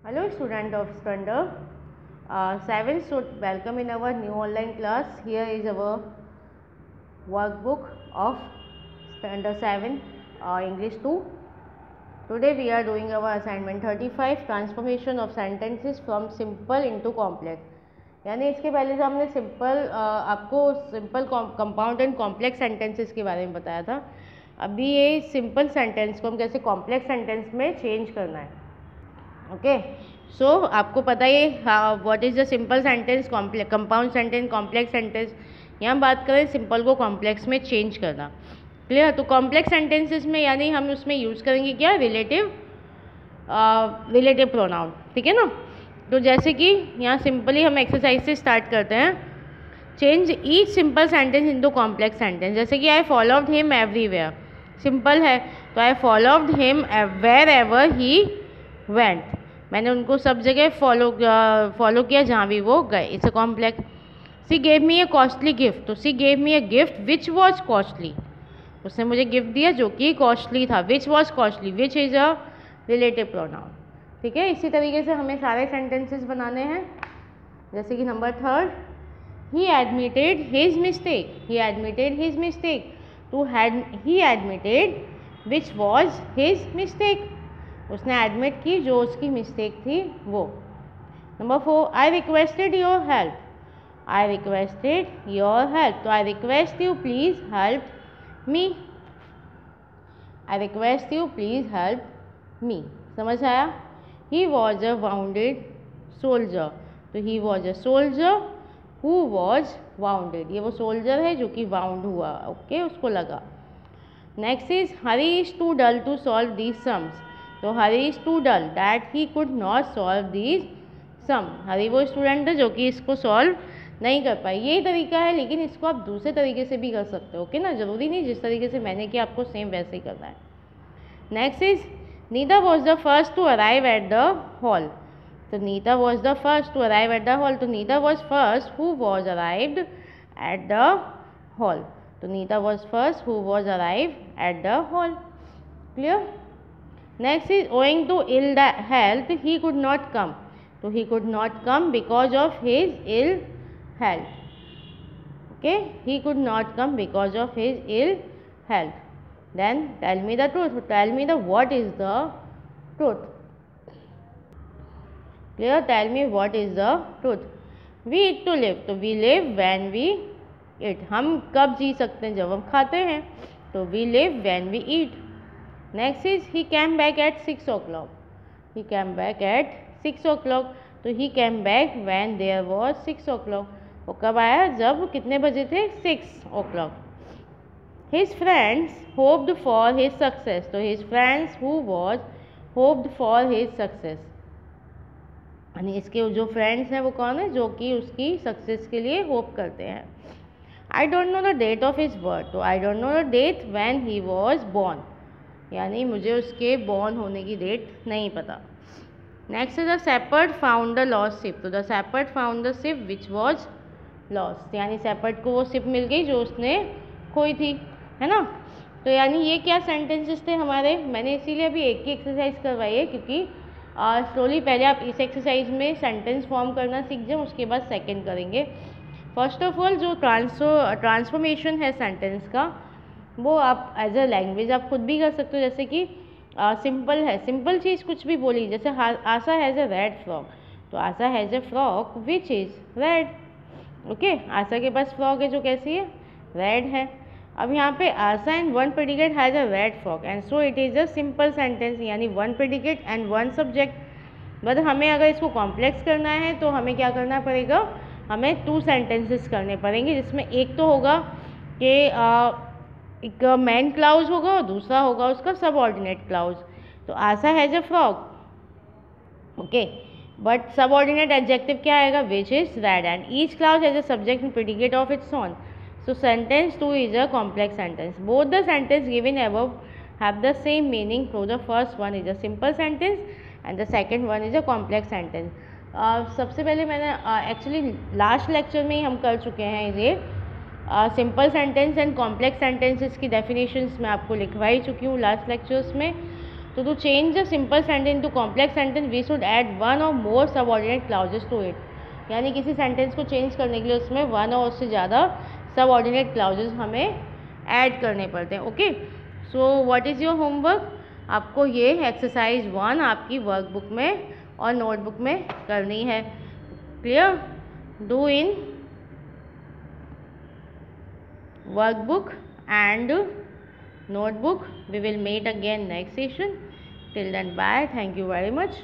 Hello student of standard 7th, so welcome in our new online class. Here is our workbook of standard 7 English 2. Today we are doing our assignment 35 transformation of sentences from simple into complex. यानी इसके पहले जो हमने आपको simple compound and complex sentences के बारे में बताया था, अभी ये सिंपल सेंटेंस को हम कैसे कॉम्प्लेक्स सेंटेंस में चेंज करना है. ओके सो आपको पता ही what is the simple sentence, compound sentence, complex sentence. यहाँ बात करें सिंपल को कॉम्प्लेक्स में चेंज करना. क्लियर. तो कॉम्प्लेक्स सेंटेंसेस में यानी हम उसमें यूज़ करेंगे क्या, रिलेटिव प्रोनाउन. ठीक है ना. तो जैसे कि यहाँ सिंपली हम एक्सरसाइज से स्टार्ट करते हैं. Change each simple sentence into complex sentence. जैसे कि I followed him everywhere. Simple है तो I followed him wherever he went. मैंने उनको सब जगह फॉलो किया जहाँ भी वो गए. It's a complex. She gave me a costly gift. तो she gave me a gift which was costly. उसने मुझे गिफ्ट दिया जो कि कॉस्टली था. Which was costly, which is a relative pronoun. ठीक है. इसी तरीके से हमें सारे सेंटेंसेस बनाने हैं. जैसे कि number 3, he admitted his mistake. He admitted his mistake. To he admitted which was his mistake. उसने एडमिट की जो उसकी मिस्टेक थी वो. Number 4, I requested your help. I requested your help. तो I request you please help me. I request you please help me. समझ आया. He was a wounded soldier. तो he was a soldier who was wounded. ये वो soldier है जो कि wound हुआ. ओके उसको लगा. Next is Hari is too dull to solve these sums. तो Hari is too dull that he could not solve these sum. Hari वो स्टूडेंट है जो कि इसको सॉल्व नहीं कर पाई. यही तरीका है लेकिन इसको आप दूसरे तरीके से भी कर सकते हो. ओके ना. ज़रूरी नहीं जिस तरीके से मैंने किया आपको सेम वैसे ही करना है. Next is Neeta was the first to arrive at the hall. तो Neeta was the first to arrive at the hall. तो Neeta was first who was arrived at the hall. तो Neeta was first who was arrive at the hall. Clear. Next is owing to ill health he could not come. तो he could not come because of his ill health. Okay, he could not come because of his ill health. Then tell me the truth. Tell me the what is the truth. Clear. Tell me what is the truth. We eat to live. तो we live when we eat. हम कब जी सकते हैं, जब हम खाते हैं. तो we live when we eat. Next is he came back at 6 o'clock. He came back at 6 o'clock. तो he came back when there was 6 o'clock. वो कब आया, जब कितने बजे थे, 6 o'clock. His friends hoped for his success. तो his friends who was hoped for his success. यानी इसके जो फ्रेंड्स हैं वो कौन है, जो कि उसकी सक्सेस के लिए होप करते हैं. I don't know the date of his birth. तो I don't know the date when he was born. यानी मुझे उसके बॉर्न होने की डेट नहीं पता. Next is the shepherd found the lost ship. तो the shepherd found the ship which was lost. यानी शेपर्ड को वो शिप मिल गई जो उसने खोई थी, है ना. तो यानी ये क्या सेंटेंसेस थे हमारे. मैंने इसीलिए अभी एक ही एक्सरसाइज करवाई है क्योंकि स्लोली पहले आप इस एक्सरसाइज में सेंटेंस फॉर्म करना सीख जाओ, उसके बाद सेकंड करेंगे. फर्स्ट ऑफ ऑल जो ट्रांसफॉर्मेशन है सेंटेंस का वो आप एज अ लैंग्वेज आप खुद भी कर सकते हो. जैसे कि सिंपल है, सिंपल चीज़ कुछ भी बोली. जैसे Asha has a red frock. तो Asha has a frock which is red. Okay. Asha के पास फ्रॉक है जो कैसी है, रेड है. अब यहाँ पे Asha and one predicate has a red frock and so it is a simple sentence. यानी one predicate and one subject. But हमें अगर इसको कॉम्प्लेक्स करना है तो हमें क्या करना पड़ेगा, हमें 2 सेंटेंसेस करने पड़ेंगे. जिसमें एक तो होगा कि एक मैन क्लाउज होगा और दूसरा होगा उसका सबऑर्डिनेट क्लाउज. तो Asha has a frock. Okay. But subordinate adjective क्या आएगा, which is red. And each clause has a subject and predicate of its own. So sentence 2 is a complex sentence. Both the sentence given above have the same meaning. So the first one is a simple sentence and the second one is a complex sentence. सबसे पहले मैंने actually last lecture में ही हम कर चुके हैं ये simple sentence and complex sentences की डेफिनेशंस मैं आपको लिखवा ही चुकी हूँ लास्ट लेक्चर्स में. तो to change the simple sentence into complex sentence we should add one or more subordinate clauses to it. यानी किसी सेंटेंस को चेंज करने के लिए उसमें वन और उससे ज़्यादा सबऑर्डिनेट क्लाउजेस हमें ऐड करने पड़ते हैं। Okay, so what is your homework? आपको ये एक्सरसाइज 1 आपकी वर्कबुक में और नोटबुक में करनी है। Clear? Do in workbook and notebook. We will meet again next session. Till then, bye. Thank you very much.